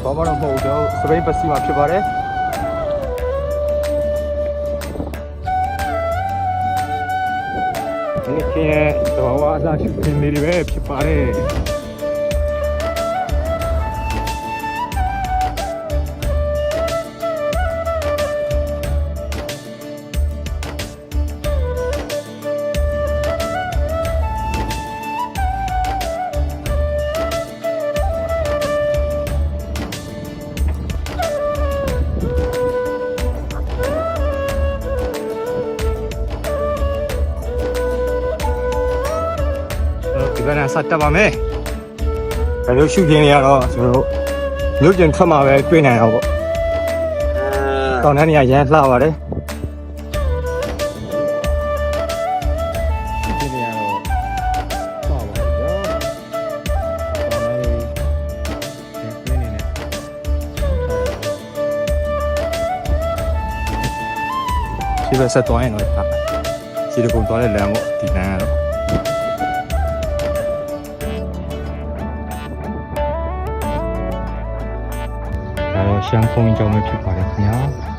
ဘာမှတော့မဟုတ်ကျွန်တော်စပိန်ပတ်စီမှာဖြစ်ပါတယ်ဒီကနေ့တော့အစားရှိနေနေပဲဖြစ်ပါတယ်ဒီကနေ့ဆက်တက်ပါမယ်ဘယ်လိုရှုခင်းနေရတော့ကျွန်တော်တို့မြို့ကျင်ထွက်မှာပဲတွေ့နိုင်အောင်ပေါ့တောင်တန်းနေရရမ်းလှပါတယ်ဒီနေရာတော့ပါပါဗျာတောင်တန်းလေးပြင်းနေနေဒီဘက်ဆက်သွားရင်တော့ဒီလိုပုံသွားတဲ့လမ်းပေါ့ဒီလမ်းကတော့ရှမ်းဖုန်းကြောင့်ပဲဖြစ်ပါတယ်ခင်ဗျာ